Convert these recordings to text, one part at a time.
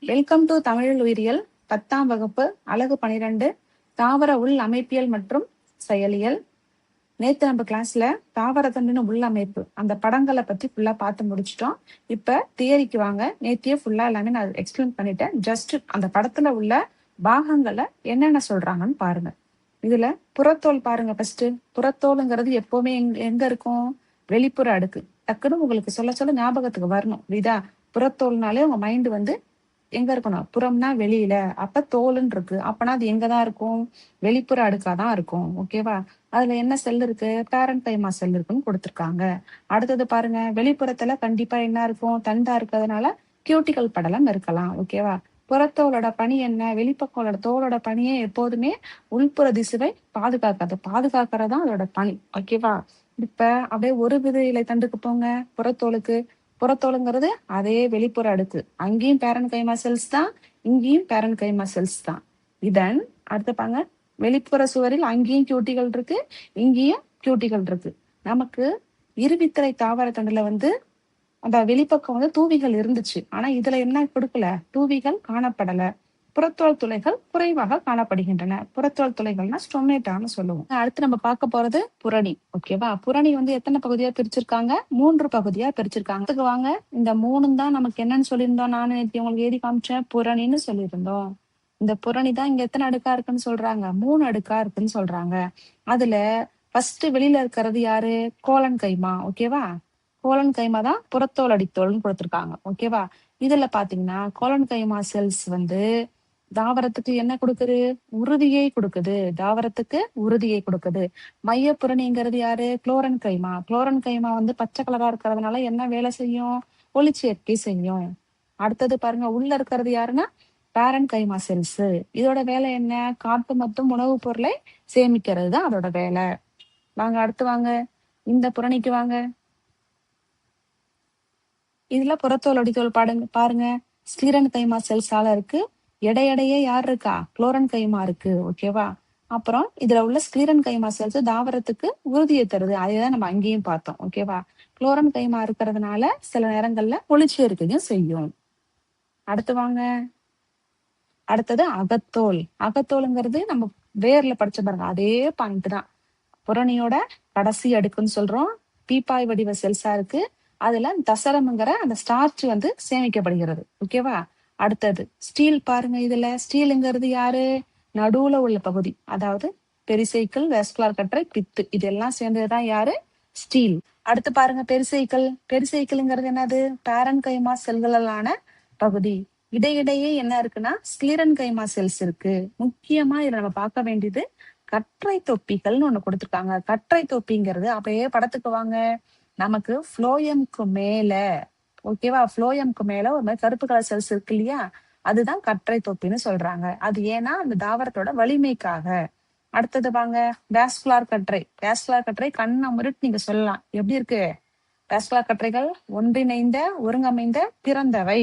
Welcome to Tamil உயிரியல் 10ஆம் வகுப்பு அலகு 12 தாவர உள் அமைப்பியல் மற்றும் செயலியல். நேத்து நம்ம கிளாஸ்ல தாவரத்தண்டின் உள் அமைப்பு அந்த படங்களை பத்தி ஃபுல்லா பார்த்து முடிச்சிட்டோம். இப்ப தியரிக்கு வாங்க. நேத்தியே ஃபுல்லா எல்லாமே நான் எக்ஸ்பிளைன் பண்ணிட்டேன். ஜஸ்ட் அந்த படத்துல உள்ள பாகங்களை என்னென்ன சொல்றாங்கன்னு பாருங்க. இதுல புறத்தோல் பாருங்க. ஃபர்ஸ்ட் புறத்தோலுங்கிறது எப்பவுமே எங்க இருக்கும்? வெளிப்புற அடுக்கு. டக்குன்னு உங்களுக்கு சொல்ல சொல்ல ஞாபகத்துக்கு வரணும். இதா புறத்தோல்னாலே உங்க மைண்ட் வந்து எங்க இருக்கணும்? புறம்னா வெளியில, அப்ப தோலுன்னு இருக்கு. அப்பனா அது எங்கதான் இருக்கும்? வெளிப்புற அடுக்காதான் இருக்கும். ஓகேவா? அதுல என்ன செல் இருக்கு? பேரன்கைமா செல் இருக்குன்னு கொடுத்திருக்காங்க. அடுத்தது பாருங்க, வெளிப்புறத்துல கண்டிப்பா என்ன இருக்கும்? தண்டா இருக்கிறதுனால கியூட்டிகல் படலம் இருக்கலாம். ஓகேவா? புறத்தோலோட பணி என்ன? வெளிப்பக்கோளோட தோலோட பணியே எப்போதுமே உள்புற திசுவை பாதுகாக்கிறதா அதோட பணி. ஓகேவா? இப்ப அப்படியே ஒரு வித இலை தண்டுக்கு போங்க. புறத்தோலுங்கிறது அதே வெளிப்புற அடுக்கு. அங்கேயும் பேரன்கைமா செல்ஸ் தான், இங்கேயும் பேரன்கைமா செல்ஸ் தான். இதன் அடுத்து பாங்க, வெளிப்புற சுவரில் அங்கேயும் கியூட்டிகள் இருக்கு, இங்கேயும் கியூட்டிகள் இருக்கு. நமக்கு இருவித்திரை தாவர தண்டுல வந்து அந்த வெளிப்பக்கம் வந்து தூவிகள் இருந்துச்சு. ஆனா இதுல என்ன கொடுக்கல? தூவிகள் காணப்படல. புறத்தோல் துளைகள் குறைவாக காணப்படுகின்றன. புறத்தோல் துளைகள்னா ஸ்டொமேட்டான்னு சொல்லுவோம். அடுத்து நம்ம பார்க்க போறது புரணி. ஓகேவா? புரணி வந்து எத்தனை பகுதியா பிரிச்சிருக்காங்க? 3 பகுதியா பிரிச்சிருக்காங்க. அதுக்கு வாங்க, இந்த 3 தான் நமக்கு என்னன்னு சொல்லியிருந்தோம். நானும் நேற்று உங்களுக்கு எழுதி காமிச்சேன், புரணின்னு சொல்லியிருந்தோம். இந்த புரணி தான் இங்க எத்தனை அடுக்கா இருக்குன்னு சொல்றாங்க? 3 அடுக்கா இருக்குன்னு சொல்றாங்க. அதுல ஃபர்ஸ்ட் வெளியில இருக்கிறது யாரு? கோலன் கைமா. ஓகேவா? கோலன் கைமா தான் புறத்தோல் அடித்தோல்னு கொடுத்திருக்காங்க. ஓகேவா? இதுல பாத்தீங்கன்னா கோலன் கைமா செல்ஸ் வந்து தாவரத்துக்கு என்ன கொடுக்குது? உறுதியை கொடுக்குது. தாவரத்துக்கு உறுதியை கொடுக்குது. மையப்புரணிங்கிறது யாரு? குளோரன் கைமா. குளோரன் கைமா வந்து பச்சை கலரா இருக்கிறதுனால என்ன வேலை செய்யும்? ஒளிச்சேர்க்கை செய்யும். அடுத்தது பாருங்க, உள்ள இருக்கிறது யாருன்னா பேரன் கைமா செல்ஸ். இதோட வேலை என்ன? காற்று மற்றும் உணவுப் பொருளை சேமிக்கிறது தான் அதோட வேலை. வாங்க அடுத்து வாங்க, இந்த புரணிக்கு வாங்க. இதுல புறத்தோல் அடித்தோல் பாருங்க. ஸ்லீரன் கைமா செல்ஸால இருக்கு. எடையே யார் இருக்கா? குளோரன் கைமா இருக்கு. ஓகேவா? அப்புறம் இதுல உள்ள ஸ்கிலீரன் கைமா செல்ஸ் தாவரத்துக்கு உறுதியை தருது. அதைதான் நம்ம அங்கேயும் பார்த்தோம். ஓகேவா? குளோரன் கைமா இருக்கிறதுனால சில நேரங்கள்ல ஒளிச்சேர்க்கையும் செய்யும். அடுத்து வாங்க, அடுத்தது அகத்தோல். அகத்தோலுங்கிறது நம்ம வேர்ல படிச்ச பாருங்க, அதே பாயிண்ட் தான். புரணியோட கடைசி அடுக்குன்னு சொல்றோம். பீப்பாய் வடிவ செல்ஸா இருக்கு. அதுல தசரம்ங்கிற அந்த ஸ்டார்ச் வந்து சேமிக்கப்படுகிறது. ஓகேவா? அடுத்தது ஸ்டீல் பாருங்க. இதுல ஸ்டீலுங்கிறது யாரு? நடுவுல உள்ள பகுதி, அதாவது பெரிசைக்கிள், வெஸ்குலார் கற்றை, பித்து, இதெல்லாம் சேர்ந்ததுதான் யாரு? ஸ்டீல். அடுத்து பாருங்க, பெரிசைக்கிள்ங்கிறது என்னது? பேரன் கைமா செல்களான பகுதி. இடையிடையே என்ன இருக்குன்னா ஸ்கிலீரன் கைமா செல்ஸ் இருக்கு. முக்கியமா இதை நம்ம பார்க்க வேண்டியது கற்றை தொப்பிகள்னு ஒண்ணு கொடுத்திருக்காங்க. கற்றை தொப்பிங்கிறது அப்படியே படத்துக்கு வாங்க, நமக்கு ஃப்ளோயம்க்கு மேல, ஓகேவா? ஃப்ளோயம்க்கு மேல ஒரு மாதிரி கருப்பு கலர் செல்ஸ் இருக்கு இல்லையா? அதுதான் கற்றை தொப்பின்னு சொல்றாங்க. அது ஏன்னா அந்த தாவரத்தோட வலிமைக்காக. அடுத்தது வாங்க, வாஸ்குலார் கற்றை. வாஸ்குலார் கற்றை கண்ணை முறிட்டு நீங்க சொல்லலாம். எப்படி இருக்கு? வாஸ்குலார் கற்றைகள் ஒன்றிணைந்த ஒருங்கமைந்த பிறந்தவை.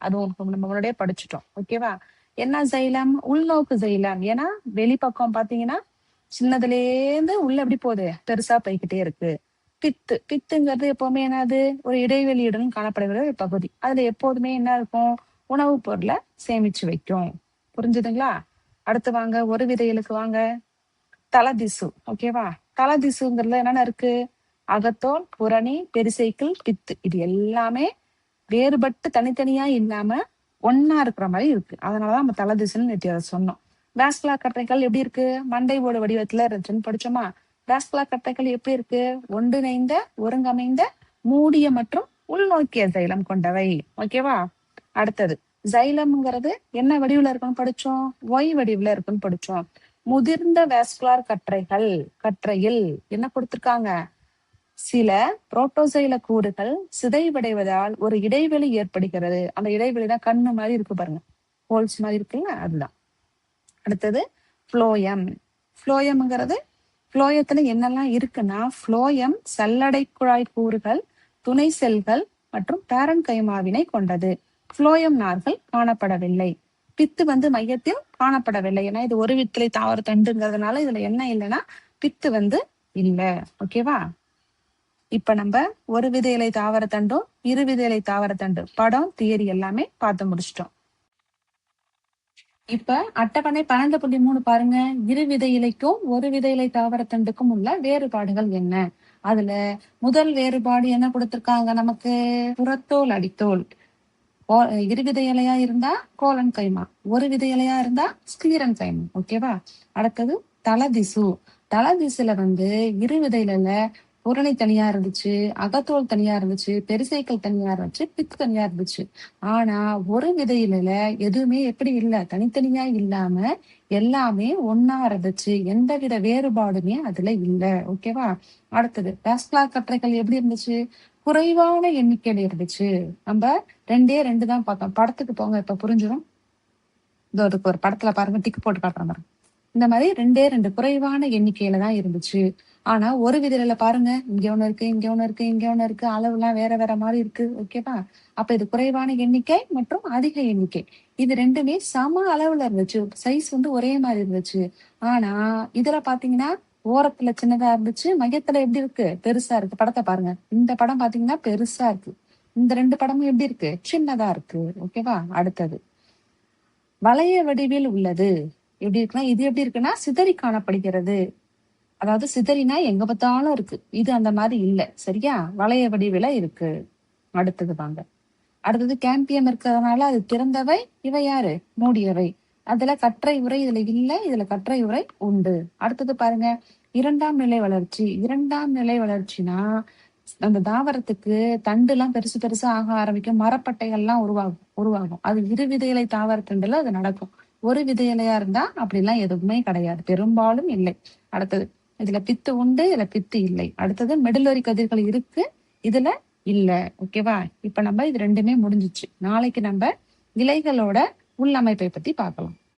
அது நம்ம முன்னாடியே படிச்சுட்டோம். ஓகேவா? என்ன சைலம்? உள்நோக்கு சைலம். ஏன்னா வெளிப்பக்கம் பாத்தீங்கன்னா சின்னதுலேருந்து உள்ள எப்படி போகுது? பெருசா போய்கிட்டே இருக்கு. பித்துங்கிறது எப்பவுமே என்னது? ஒரு இடைவெளியுடன் காணப்படுகிற ஒரு பகுதி. அதுல எப்போதுமே என்ன இருக்கும்? உணவுப் பொருளை சேமிச்சு வைக்கும். புரிஞ்சுதுங்களா? அடுத்து வாங்க, ஒரு விதைகளுக்கு வாங்க. தலதிசு. ஓகேவா? தலதிசுங்கிறதுல என்னென்ன இருக்கு? அகத்தோல், புரணி, பெரிசைக்கிள், பித்து, இது எல்லாமே வேறுபட்டு தனித்தனியா இல்லாம ஒன்னா இருக்கிற மாதிரி இருக்கு. அதனாலதான் நம்ம தலதிசுன்னு நேற்று அதை சொன்னோம். வாஸ்குலார் கற்றைகள் எப்படி இருக்கு? மண்டை ஓடு வடிவத்துல இருந்துச்சுன்னு படிச்சோமா? வாஸ்குலார் கற்றைகள் எப்படி இருக்கு? ஒன்றிணைந்த ஒருங்கமைந்த மூடிய மற்றும் உள்நோக்கிய சைலம் கொண்டவை. ஓகேவா? அடுத்தது சைலம்ங்கிறது என்ன வடிவுல இருக்குன்னு படிச்சோம்? ஒய் வடிவுல இருக்குன்னு படிச்சோம். முதிர்ந்த வாஸ்குலார் கற்றையில் என்ன கொடுத்திருக்காங்க? சில புரோட்டோசைல கூறுகள் சிதைவடைவதால் ஒரு இடைவெளி ஏற்படுகிறது. அந்த இடைவெளிதான் கண்ணு மாதிரி இருக்கு பாருங்க, ஹோல்ஸ் மாதிரி இருக்குல்ல, அதுதான். அடுத்தது புளோயம். புளோயம்ங்கிறது, புளோயத்துல என்னெல்லாம் இருக்குன்னா புளோயம் சல்லடை குழாய் கூறுகள், துணை செல்கள் மற்றும் பேரன் கைமாவினை கொண்டது. புளோயம் நார்கள் காணப்படவில்லை. பித்து வந்து மையத்தில் காணப்படவில்லை. ஏன்னா இது ஒரு வித்திலை தாவர தண்டுங்கிறதுனால இதுல என்ன இல்லைன்னா பித்து வந்து இல்ல. ஓகேவா? இப்ப நம்ம ஒரு வித இலை தாவர தண்டும் இரு வித இலை தாவர தண்டு படம் தியரி எல்லாமே பார்த்து முடிச்சிட்டோம். இப்ப அட்டவணை 12.3 பாருங்க. இரு விதை இலைக்கும் ஒரு விதை இலை தாவரத்தண்டுக்கும் உள்ள வேறுபாடுகள் என்ன? அதுல முதல் வேறுபாடு என்ன கொடுத்திருக்காங்க நமக்கு? புறத்தோல் அடித்தோல். இரு விதை இலையா இருந்தா கோலன் கைமா, ஒரு விதை இலையா இருந்தா ஸ்க்ளீரன் கைமா. ஓகேவா? அடுத்தது தலதிசு. தலதிசுல இரு விதையில புறணி தனியா இருந்துச்சு, அகத்தோல் தனியா இருந்துச்சு, பெரிசைக்கிள் தனியா இருந்துச்சு, பித்து தனியா இருந்துச்சு. ஆனா ஒரு விதையில எதுவுமே எப்படி இல்ல, தனித்தனியா இல்லாம எல்லாமே ஒன்னா இருந்துச்சு. எந்தவித வேறுபாடுமே அதுல இல்ல. ஓகேவா? அடுத்தது பேஸ்லா கற்றைகள் எப்படி இருந்துச்சு? குறைவான எண்ணிக்கையில இருந்துச்சு. நம்ம 2 தான் பார்த்தோம். படத்துக்கு போங்க, இப்ப புரிஞ்சிடும். இதோ இதுக்கு ஒரு படத்துல பாருங்க, டிக் போட்டு காட்டுற பாருங்க. இந்த மாதிரி 2 குறைவான எண்ணிக்கையில தான் இருந்துச்சு. ஆனா ஒரு விதையில பாருங்க, இங்க ஒண்ணு இருக்கு, இங்க ஒண்ணு இருக்கு, இங்க ஒண்ணு இருக்கு, அளவு எல்லாம் வேற வேற மாதிரி இருக்கு. ஓகேவா? அப்ப இது குறைவான எண்ணிக்கை மற்றும் அதிக எண்ணிக்கை. இது ரெண்டுமே சம அளவுல இருந்துச்சு. சைஸ் ஒரே மாதிரி இருந்துச்சு. ஆனா இதுல பாத்தீங்கன்னா ஓரத்துல சின்னதா இருந்துச்சு, மையத்துல எப்படி இருக்கு? பெருசா இருக்கு. படத்தை பாருங்க. இந்த படம் பாத்தீங்கன்னா பெருசா இருக்கு. இந்த 2 படமும் எப்படி இருக்கு? சின்னதா இருக்கு. ஓகேவா? அடுத்தது வளைய வடிவில் உள்ளது. எப்படி இருக்குன்னா, இது எப்படி இருக்குன்னா சிதறி காணப்படுகிறது. அதாவது சிதறினா எங்க பார்த்தாலும் இருக்கு. இது அந்த மாதிரி இல்ல. சரியா? வளைய வடிவில இருக்கு. அடுத்தது வாங்க. அடுத்தது கேம்பியம் இருக்கிறதுனால அது திறந்தவை, இவை யாரு? மூடியவை. அதுல கற்றை உரை இதுல இல்ல, இதுல கற்றை உரை உண்டு. அடுத்தது பாருங்க, 2ஆம் நிலை வளர்ச்சி. 2ஆம் நிலை வளர்ச்சினா அந்த தாவரத்துக்கு தண்டு எல்லாம் பெருசு பெருசா ஆக ஆரம்பிக்கும், மரப்பட்டைகள்லாம் உருவாகும். அது இரு விதையிலை தாவரத்தண்டுல அது நடக்கும். ஒரு விதையிலையா இருந்தா அப்படிலாம் எதுவுமே கிடையாது, பெரும்பாலும் இல்லை. அடுத்தது இதுல பித்து உண்டு, இதுல பித்து இல்லை. அடுத்தது மெடுலரி கதிர்கள் இருக்கு, இதுல இல்ல. ஓகேவா? இப்ப நம்ம இது 2மே முடிஞ்சிச்சு. நாளைக்கு நம்ம இலைகளோட உள்ளமைப்பை பத்தி பார்க்கலாம்.